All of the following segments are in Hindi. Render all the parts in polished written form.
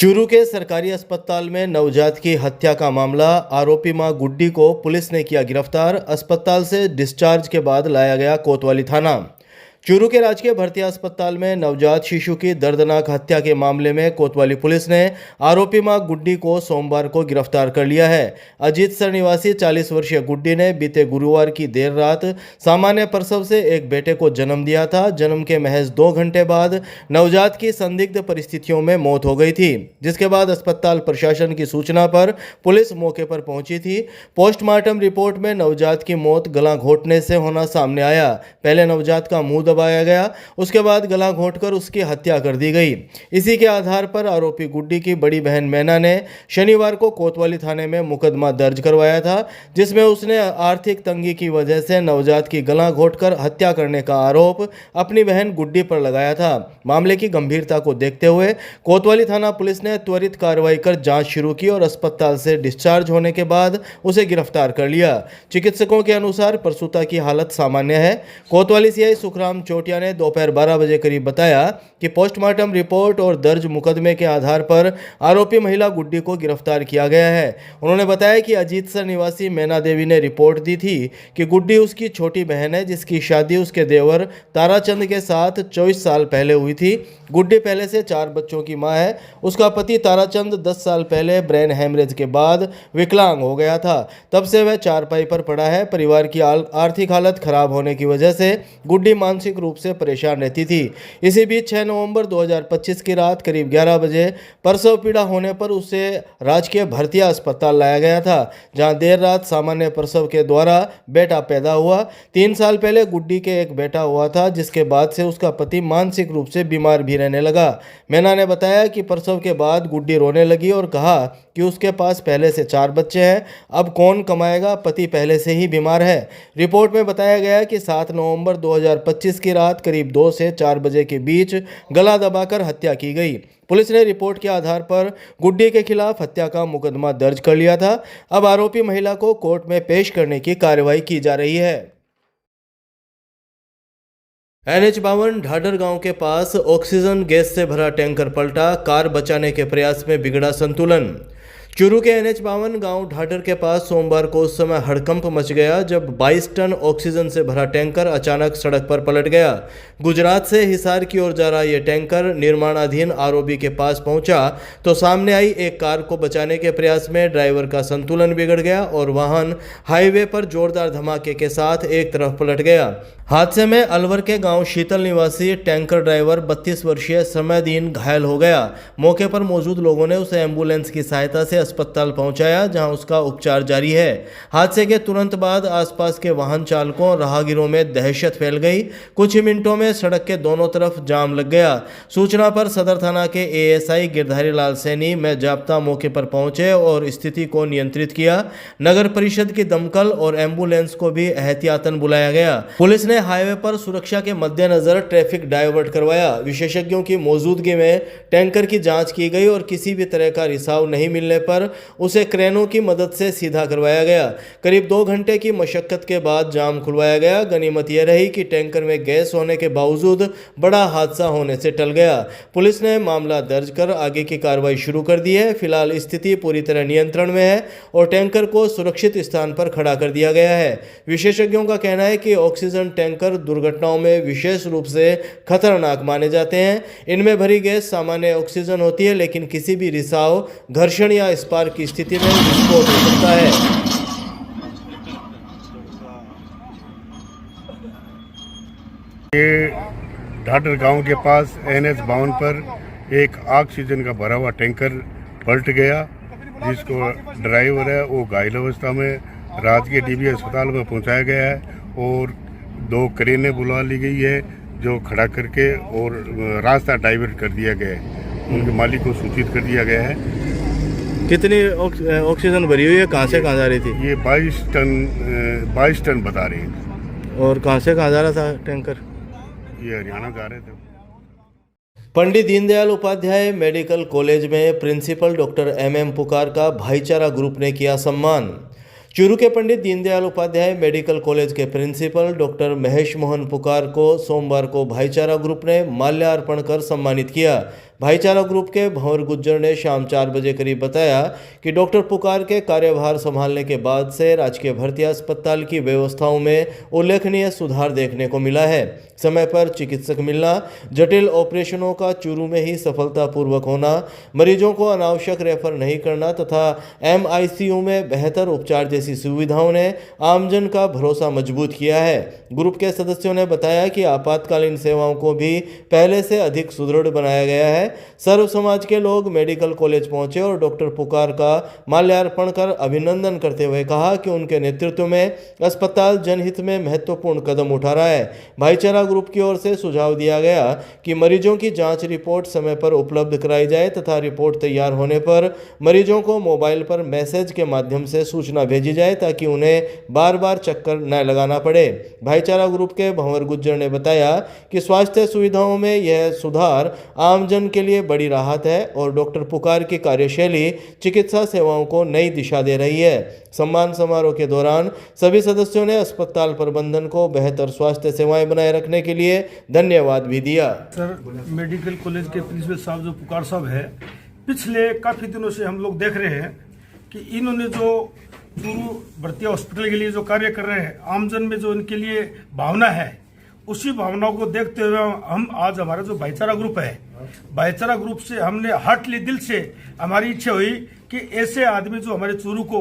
चूरू के सरकारी अस्पताल में नवजात की हत्या का मामला। आरोपी मां गुड्डी को पुलिस ने किया गिरफ्तार। अस्पताल से डिस्चार्ज के बाद लाया गया कोतवाली थाना। चूरू के राजकीय भर्ती अस्पताल में नवजात शिशु की दर्दनाक हत्या के मामले में कोतवाली पुलिस ने आरोपी मां गुड्डी को सोमवार को गिरफ्तार कर लिया है। अजीतसर निवासी 40 वर्षीय गुड्डी ने बीते गुरुवार की देर रात सामान्य प्रसव से एक बेटे को जन्म दिया था। जन्म के महज 2 घंटे बाद नवजात की संदिग्ध परिस्थितियों में मौत हो गई थी, जिसके बाद अस्पताल प्रशासन की सूचना पर पुलिस मौके पर पहुंची थी। पोस्टमार्टम रिपोर्ट में नवजात की मौत गला घोंटने से होना सामने आया। पहले नवजात का मुंह दबाया गया, उसके बाद गला घोंटकर उसकी हत्या कर दी गई। इसी के आधार पर आरोपी गुड्डी की बड़ी बहन मैना ने शनिवार को कोतवाली थाने में मुकदमा दर्ज करवाया था, जिसमें उसने आर्थिक तंगी की वजह से नवजात की गला घोंटकर हत्या करने का आरोप अपनी बहन गुड्डी पर लगाया था। मामले की गंभीरता को देखते हुए कोतवाली थाना पुलिस ने त्वरित कार्रवाई कर जांच शुरू की और अस्पताल से डिस्चार्ज होने के बाद उसे गिरफ्तार कर लिया। चिकित्सकों के अनुसार प्रसूता की हालत सामान्य है। कोतवाली सीआई सुखराम चोटिया ने दोपहर 12 बजे करीब बताया कि पोस्टमार्टम रिपोर्ट और दर्ज मुकदमे के आधार पर आरोपी महिला गुड्डी को गिरफ्तार किया गया है। उन्होंने बताया कि अजीतसर निवासी मैना देवी ने रिपोर्ट दी थी कि गुड्डी उसकी छोटी बहन है, जिसकी शादी उसके देवर ताराचंद के साथ 24 साल पहले हुई थी। गुड्डी पहले से 4 बच्चों की मां है। उसका पति ताराचंद 10 साल पहले ब्रेन हेमरेज के बाद विकलांग हो गया था। तब से वह चारपाई पर पड़ा है। परिवार की आर्थिक हालत खराब होने की वजह से गुड्डी मानसिक रूप से परेशान रहती थी। इसी बीच 6 नवंबर 2025 की रात करीब 11 बजे प्रसव पीड़ा होने पर उसे राजकीय भर्ती अस्पताल लाया गया था, जहां देर रात सामान्य प्रसव के द्वारा बेटा पैदा हुआ। 3 साल पहले गुड्डी के एक बेटा हुआ था, जिसके बाद से उसका पति मानसिक रूप से बीमार भी रहने लगा। मैना ने बताया कि प्रसव के बाद गुड्डी रोने लगी और कहा कि उसके पास पहले से 4 बच्चे हैं, अब कौन कमाएगा, पति पहले से ही बीमार है। रिपोर्ट में बताया गया कि 7 नवंबर 2025 की रात करीब 2 से 4 बजे के बीच गला दबाकर हत्या की गई। पुलिस ने रिपोर्ट के आधार पर गुड्डी के खिलाफ हत्या का मुकदमा दर्ज कर लिया था। अब आरोपी महिला को कोर्ट में पेश करने की कार्रवाई की जा रही है। NH52 ढाडर गांव के पास ऑक्सीजन गैस से भरा टैंकर पलटा। कार बचाने के प्रयास में बिगड़ा संतुलन। चूरू के NH52 गांव ढाडर के पास सोमवार को उस समय हड़कंप मच गया जब 22 टन ऑक्सीजन से भरा टैंकर अचानक सड़क पर पलट गया। गुजरात से हिसार की ओर जा रहा यह टैंकर निर्माणाधीन ROB के पास पहुंचा तो सामने आई एक कार को बचाने के प्रयास में ड्राइवर का संतुलन बिगड़ गया और वाहन हाईवे पर जोरदार धमाके के साथ एक तरफ पलट गया। हादसे में अलवर के गांव शीतल निवासी टैंकर ड्राइवर 32 वर्षीय समयदीन घायल हो गया। मौके पर मौजूद लोगों ने उसे एम्बुलेंस की सहायता से अस्पताल पहुंचाया, जहां उसका उपचार जारी है। हादसे के तुरंत बाद आसपास के वाहन चालकों और राहगीरों में दहशत फैल गई। कुछ ही मिनटों में सड़क के दोनों तरफ जाम लग गया। सूचना पर सदर थाना के ASI गिरधारी लाल सैनी में जाप्ता मौके पर पहुंचे और स्थिति को नियंत्रित किया। नगर परिषद की दमकल और एम्बुलेंस को भी एहतियातन बुलाया गया। पुलिस ने हाईवे पर सुरक्षा के मद्देनजर ट्रैफिक डायवर्ट करवाया। विशेषज्ञों की मौजूदगी में टैंकर की जांच की गई और किसी भी तरह का रिसाव नहीं मिलने पर उसे क्रेनों की मदद से सीधा करवाया गया। करीब 2 घंटे की मशक्कत के बाद जाम खुलवाया गया। गनीमत यह रही कि टैंकर में गैस होने के बावजूद बड़ा हादसा होने से टल गया। पुलिस ने मामला दर्ज कर आगे की कार्रवाई शुरू कर दी है। फिलहाल स्थिति पूरी तरह नियंत्रण में है और टैंकर को सुरक्षित स्थान पर खड़ा कर दिया गया है। विशेषज्ञों का कहना है कि ऑक्सीजन टैंकर दुर्घटनाओं में विशेष रूप से खतरनाक माने जाते हैं। इनमें भरी गैस सामान्य ऑक्सीजन होती है, लेकिन किसी भी रिसाव, घर्षण या स्पार्क की स्थिति में विस्फोट हो सकता है। ये ढाडर गांव के पास NH52 पर एक ऑक्सीजन का भरा हुआ टैंकर पलट गया, जिसको ड्राइवर है वो घायल अवस्था में राजकीय DB अस्पताल में पहुंचाया गया है और 2 क्रेनें बुला ली गई है जो खड़ा करके और रास्ता डाइवर्ट कर दिया गया है। उनके मालिक को सूचित कर दिया गया है। कितनी ऑक्सीजन भरी हुई है, कहां से कहां जा रही थी? ये 22 टन बता रहे हैं। और कहां से कहां जा रहा था टैंकर? ये हरियाणा जा रहे थे। पंडित दीनदयाल उपाध्याय मेडिकल कॉलेज में प्रिंसिपल डॉक्टर MM पुकार का भाईचारा ग्रुप ने किया सम्मान। चूरू के पंडित दीनदयाल उपाध्याय मेडिकल कॉलेज के प्रिंसिपल डॉक्टर महेश मोहन पुकार को सोमवार को भाईचारा ग्रुप ने माल्यार्पण कर सम्मानित किया। भाईचारा ग्रुप के भंवर गुज्जर ने शाम 4 बजे करीब बताया कि डॉक्टर पुकार के कार्यभार संभालने के बाद से राजकीय भर्ती अस्पताल की व्यवस्थाओं में उल्लेखनीय सुधार देखने को मिला है। समय पर चिकित्सक मिलना, जटिल ऑपरेशनों का चूरू में ही सफलतापूर्वक होना, मरीजों को अनावश्यक रेफर नहीं करना तथा MICU में बेहतर उपचार जैसी सुविधाओं ने आमजन का भरोसा मजबूत किया है। ग्रुप के सदस्यों ने बताया कि आपातकालीन सेवाओं को भी पहले से अधिक सुदृढ़ बनाया गया है। सर्व समाज के लोग मेडिकल कॉलेज पहुंचे और डॉक्टर पुकार का माल्यार्पण कर अभिनंदन करते हुए कहा कि उनके नेतृत्व में अस्पताल जनहित में महत्वपूर्ण कदम उठा रहा है। भाईचारा ग्रुप की ओर से सुझाव दिया गया कि मरीजों की जांच रिपोर्ट समय पर उपलब्ध कराई जाए तथा रिपोर्ट तैयार होने पर मरीजों को मोबाइल पर मैसेज के माध्यम से सूचना भेजी जाए ताकि उन्हें बार बार चक्कर न लगाना पड़े। भाईचारा ग्रुप के भंवर गुज्जर ने बताया कि स्वास्थ्य सुविधाओं में यह सुधार आमजन के लिए बड़ी राहत है और डॉक्टर पुकार की कार्यशैली चिकित्सा सेवाओं को नई दिशा दे रही है। सम्मान समारोह के दौरान सभी सदस्यों ने अस्पताल प्रबंधन को बेहतर स्वास्थ्य सेवाएं बनाए रखने के लिए धन्यवाद भी दिया। सर, मेडिकल कॉलेज के प्रिंसिपल साहब जो पुकार साहब है, पिछले काफ़ी दिनों से हम लोग देख रहे हैं कि इन्होंने जो चूरू भर्ती हॉस्पिटल के लिए जो कार्य कर रहे हैं, आमजन में जो इनके लिए भावना है, उसी भावनाओं को देखते हुए हम आज हमारा जो भाईचारा ग्रुप है, भाईचारा ग्रुप से हमने हार्टली दिल से हमारी इच्छा हुई कि ऐसे आदमी जो हमारे चूरू को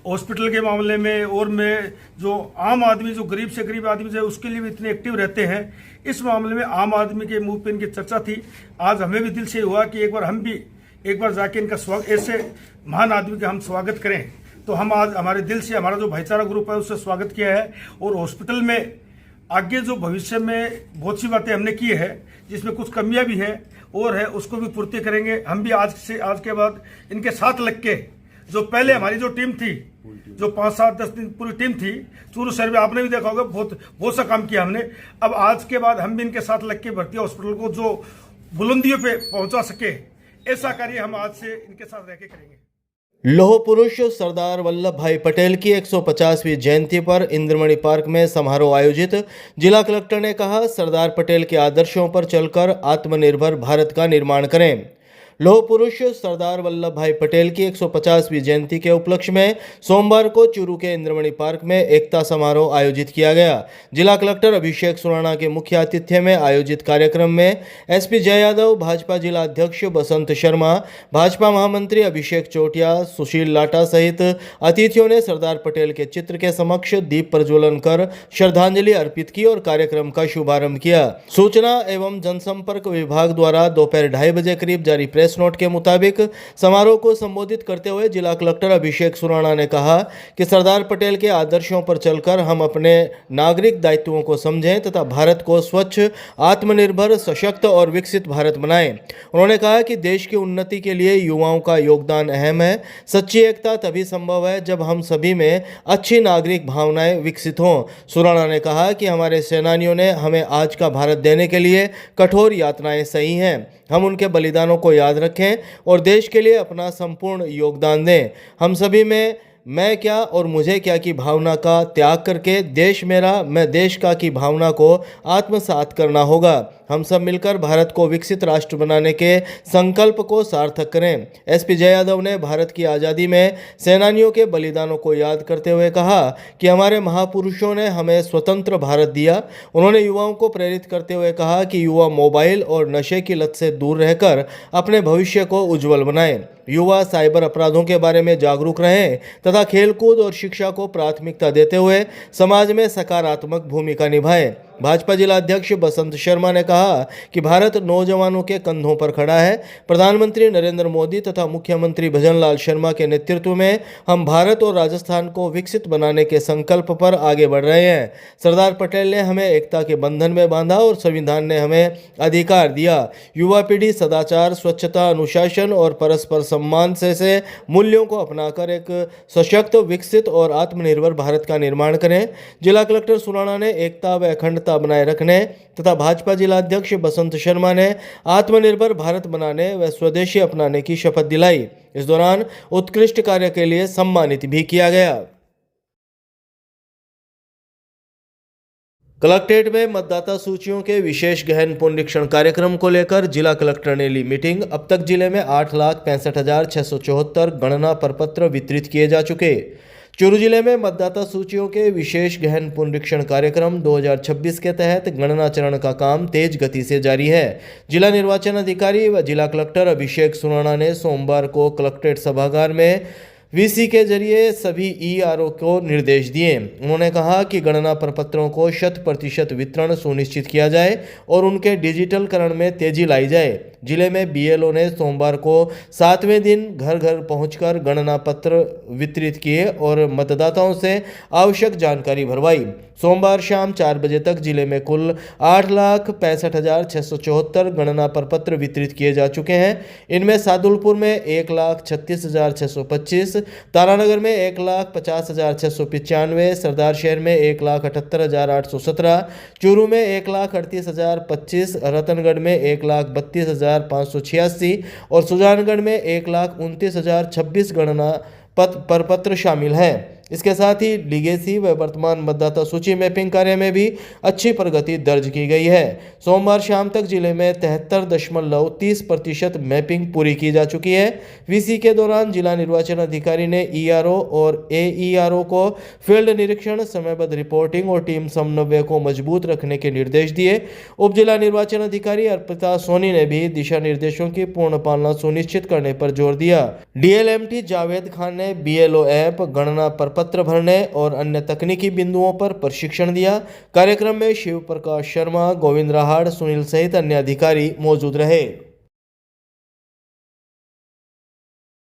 हॉस्पिटल के मामले में और में जो आम आदमी, जो गरीब से गरीब आदमी जो उसके लिए भी इतने एक्टिव रहते हैं, इस मामले में आम आदमी के मुंह पे इनकी चर्चा थी। आज हमें भी दिल से हुआ कि एक बार जाके इनका स्वागत, ऐसे महान आदमी का हम स्वागत करें। तो हम आज हमारे दिल से हमारा जो भाईचारा ग्रुप है उससे स्वागत किया है और हॉस्पिटल में आगे जो भविष्य में बहुत सी बातें हमने की है, जिसमें कुछ कमियां भी है और है, उसको भी पूर्ति करेंगे। हम भी आज के बाद इनके साथ लग के, जो पहले हमारी जो टीम थी, जो 5-7-10 दिन पूरी टीम थी चूरू शहर में, आपने भी देखा होगा, बहुत सा काम किया हमने। अब आज के बाद हम भी इनके साथ लग के भर्ती हॉस्पिटल को जो बुलंदियों पे पहुंचा सके, ऐसा कार्य हम आज से इनके साथ रह के करेंगे। लौह पुरुष सरदार वल्लभ भाई पटेल की 150वीं जयंती पर इंद्रमणि पार्क में समारोह आयोजित। जिला कलेक्टर ने कहा, सरदार पटेल के आदर्शों पर चलकर आत्मनिर्भर भारत का निर्माण करें। लौह पुरुष सरदार वल्लभ भाई पटेल की 150वीं जयंती के उपलक्ष्य में सोमवार को चूरू के इंद्रमणि पार्क में एकता समारोह आयोजित किया गया। जिला कलेक्टर अभिषेक सुराणा के मुख्य आतिथ्य में आयोजित कार्यक्रम में SP जय यादव, भाजपा जिला अध्यक्ष बसंत शर्मा, भाजपा महामंत्री अभिषेक चोटिया, सुशील लाटा सहित अतिथियों ने सरदार पटेल के चित्र के समक्ष दीप प्रज्वलन कर श्रद्धांजलि अर्पित की और कार्यक्रम का शुभारंभ किया। सूचना एवं जनसंपर्क विभाग द्वारा दोपहर 2:30 बजे करीब जारी प्रेस नोट के मुताबिक समारोह को संबोधित करते हुए जिला कलेक्टर अभिषेक सुराणा ने कहा कि सरदार पटेल के आदर्शों पर चलकर हम अपने नागरिक दायित्वों को समझें तथा भारत को स्वच्छ, आत्मनिर्भर, सशक्त और विकसित भारत बनाएं। उन्होंने कहा कि देश की उन्नति के लिए युवाओं का योगदान अहम है। सच्ची एकता तभी संभव है जब हम सभी में अच्छी नागरिक भावनाएं विकसित हों। सुराणा ने कहा कि हमारे सेनानियों ने हमें आज का भारत देने के लिए कठोर यातनाएं सही हैं। हम उनके बलिदानों को याद रखें और देश के लिए अपना संपूर्ण योगदान दें। हम सभी में मैं क्या और मुझे क्या की भावना का त्याग करके देश मेरा, मैं देश का की भावना को आत्मसात करना होगा। हम सब मिलकर भारत को विकसित राष्ट्र बनाने के संकल्प को सार्थक करें। SP जय यादव ने भारत की आज़ादी में सेनानियों के बलिदानों को याद करते हुए कहा कि हमारे महापुरुषों ने हमें स्वतंत्र भारत दिया। उन्होंने युवाओं को प्रेरित करते हुए कहा कि युवा मोबाइल और नशे की लत से दूर रहकर अपने भविष्य को उज्जवल बनाएं। युवा साइबर अपराधों के बारे में जागरूक रहें तथा खेलकूद और शिक्षा को प्राथमिकता देते हुए समाज में सकारात्मक भूमिका निभाएं। भाजपा जिला अध्यक्ष बसंत शर्मा ने कहा कि भारत नौजवानों के कंधों पर खड़ा है। प्रधानमंत्री नरेंद्र मोदी तथा मुख्यमंत्री भजनलाल शर्मा के नेतृत्व में हम भारत और राजस्थान को विकसित बनाने के संकल्प पर आगे बढ़ रहे हैं। सरदार पटेल ने हमें एकता के बंधन में बांधा और संविधान ने हमें अधिकार दिया। युवा पीढ़ी सदाचार, स्वच्छता, अनुशासन और परस्पर सम्मान से मूल्यों को अपनाकर एक सशक्त, विकसित और आत्मनिर्भर भारत का निर्माण करें। जिला कलेक्टर सुराणा ने एकता व अखंडता बनाए रखने तथा भाजपा जिला अध्यक्ष बसंत शर्मा ने आत्मनिर्भर भारत बनाने व स्वदेशी अपनाने की शपथ दिलाई। इस दौरान उत्कृष्ट कार्य के लिए सम्मानित भी किया गया। कलेक्ट्रेट में मतदाता सूचियों के विशेष गहन पुनरीक्षण कार्यक्रम को लेकर जिला कलेक्टर ने ली मीटिंग। अब तक जिले में 8,65,674 गणना प्रपत्र वितरित किए जा चुके। चूरू जिले में मतदाता सूचियों के विशेष गहन पुनरीक्षण कार्यक्रम 2026 के तहत गणना चरण का काम तेज गति से जारी है। जिला निर्वाचन अधिकारी व जिला कलेक्टर अभिषेक सुराणा ने सोमवार को कलेक्ट्रेट सभागार में वीसी के जरिए सभी ईआरओ को निर्देश दिए। उन्होंने कहा कि गणना प्रपत्रों को 100% वितरण सुनिश्चित किया जाए और उनके डिजिटलकरण में तेजी लाई जाए। जिले में बीएलओ ने सोमवार को 7वें दिन घर घर पहुंचकर गणना पत्र वितरित किए और मतदाताओं से आवश्यक जानकारी भरवाई। सोमवार शाम 4 बजे तक जिले में कुल 8,65,674 गणना प्रपत्र वितरित किए जा चुके हैं। इनमें सादुलपुर में 1,36,625, तारानगर में 1,50,695, सरदार शहर में 1,78,817, चूरू में 1,38,025, रतनगढ़ में 1,32,586 और सुजानगढ़ में 1,29,026 गणना प्रपत्र शामिल हैं। इसके साथ ही लीगेसी व वर्तमान मतदाता सूची मैपिंग कार्य में भी अच्छी प्रगति दर्ज की गई है। सोमवार शाम तक जिले में 73.30% मैपिंग पूरी की जा चुकी है। वीसी के दौरान जिला निर्वाचन अधिकारी ने ईआरओ और एईआरओ को फील्ड निरीक्षण, समयबद्ध रिपोर्टिंग और टीम समन्वय को मजबूत रखने के निर्देश दिए। उप जिला निर्वाचन अधिकारी अर्पिता सोनी ने भी दिशा निर्देशों की पूर्ण पालना सुनिश्चित करने पर जोर दिया। डीएलएमटी जावेद खान ने बीएलओ ऐप, गणना पत्र भरने और अन्य तकनीकी बिंदुओं पर प्रशिक्षण दिया। कार्यक्रम में शिव प्रकाश शर्मा, गोविंद राहाड़, सुनील सहित अन्य अधिकारी मौजूद रहे।